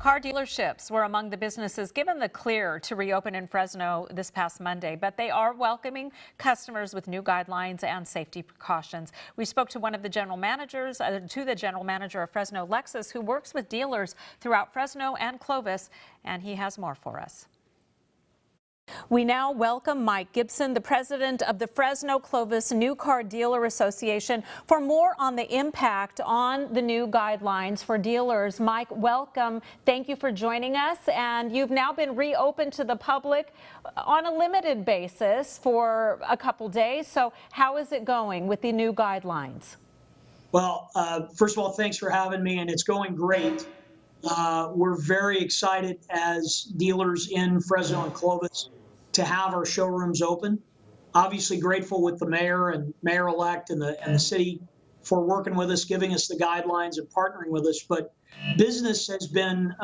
Car dealerships were among the businesses given the clear to reopen in Fresno this past Monday, but they are welcoming customers with new guidelines and safety precautions. We spoke to one of the general managers, the general manager of Fresno Lexus, who works with dealers throughout Fresno and Clovis, and he has more for us. We now welcome Mike Gibson, the president of the Fresno Clovis New Car Dealer Association, for more on the impact on the new guidelines for dealers. Mike, welcome. Thank you for joining us. And you've now been reopened to the public on a limited basis for a couple days. So how is it going with the new guidelines? Well, first of all, thanks for having me, and it's going great. We're very excited as dealers in Fresno and Clovis to have our showrooms open. Obviously grateful with the mayor and mayor-elect and the city for working with us, giving us the guidelines and partnering with us. But business has been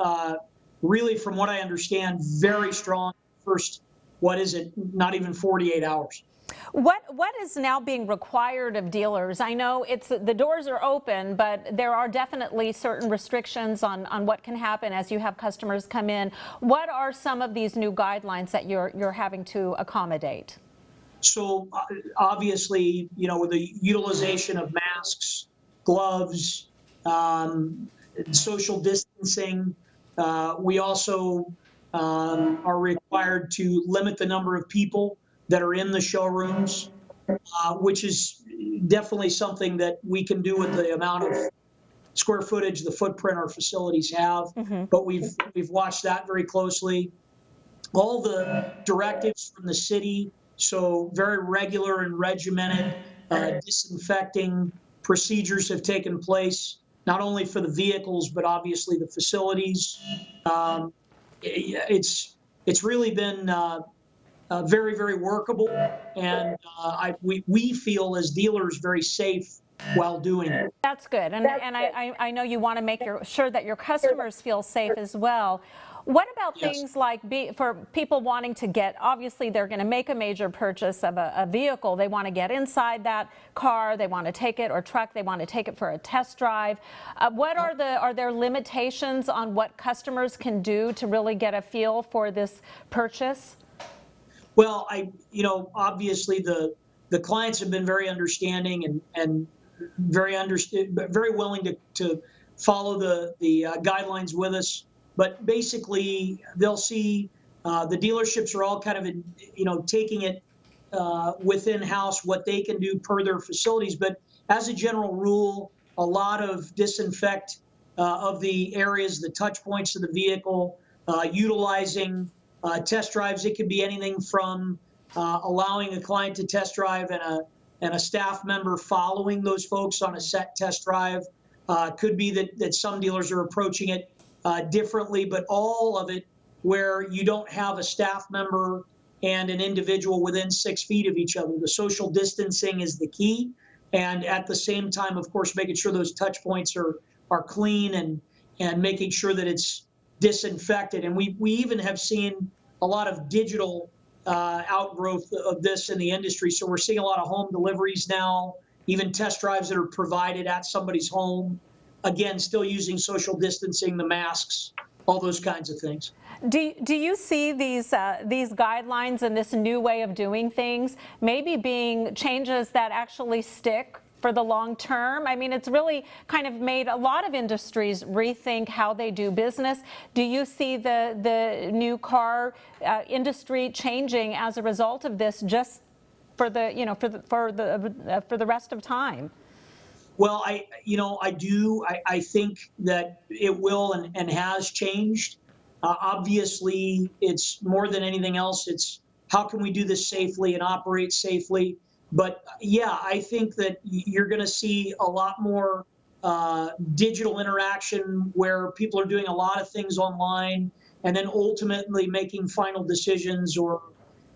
really, from what I understand, very strong first, not even 48 hours. What is now being required of dealers? I know the doors are open, but there are definitely certain restrictions on what can happen as you have customers come in. What are some of these new guidelines that you're having to accommodate? So obviously, with the utilization of masks, gloves, social distancing, we also are required to limit the number of people that are in the showrooms, which is definitely something that we can do with the amount of square footage, the footprint our facilities have. But we've watched that very closely. All the directives from the city, so very regular and regimented disinfecting procedures have taken place, not only for the vehicles, but obviously the facilities. It's really been very, very workable, and we feel as dealers very safe while doing it. That's good, and I know you want to make sure that your customers feel safe as well. What about things like for people wanting to obviously they're going to make a major purchase of a vehicle, they want to get inside that car, they want to take it, or truck, they want to take it for a test drive. Are there limitations on what customers can do to really get a feel for this purchase? Well, obviously the clients have been very understanding and very willing to follow the guidelines with us. But basically, they'll see the dealerships are all kind of taking it within house what they can do per their facilities. But as a general rule, a lot of disinfect of the areas, the touch points of the vehicle, utilizing test drives. It could be anything from allowing a client to test drive and a staff member following those folks on a set test drive. Could be that some dealers are approaching it differently, but all of it where you don't have a staff member and an individual within 6 feet of each other. The social distancing is the key, and at the same time, of course, making sure those touch points are clean and making sure that it's disinfected. And we even have seen a lot of digital outgrowth of this in the industry. So we're seeing a lot of home deliveries now, even test drives that are provided at somebody's home. Again, still using social distancing, the masks, all those kinds of things. Do you see these guidelines and this new way of doing things maybe being changes that actually stick for the long term? I mean, it's really kind of made a lot of industries rethink how they do business. Do you see the new car industry changing as a result of this, just for the rest of time? Well, I do. I think that it will and has changed. Obviously, it's more than anything else. It's how can we do this safely and operate safely? But yeah, I think that you're going to see a lot more digital interaction where people are doing a lot of things online and then ultimately making final decisions, or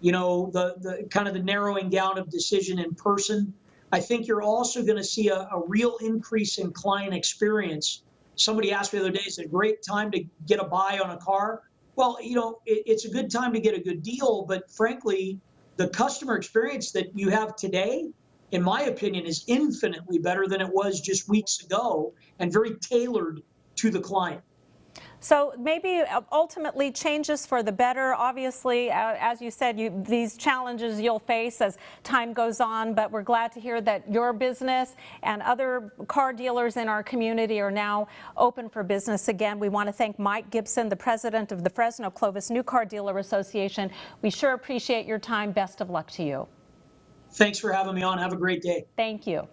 the kind of the narrowing down of decision in person. I think you're also going to see a real increase in client experience. Somebody asked me the other day, is it a great time to get a buy on a car? Well, it's a good time to get a good deal, but frankly, the customer experience that you have today, in my opinion, is infinitely better than it was just weeks ago and very tailored to the client. So maybe ultimately changes for the better. Obviously, as you said, these challenges you'll face as time goes on, but we're glad to hear that your business and other car dealers in our community are now open for business again. We want to thank Mike Gibson, the president of the Fresno Clovis New Car Dealer Association. We sure appreciate your time. Best of luck to you. Thanks for having me on. Have a great day. Thank you.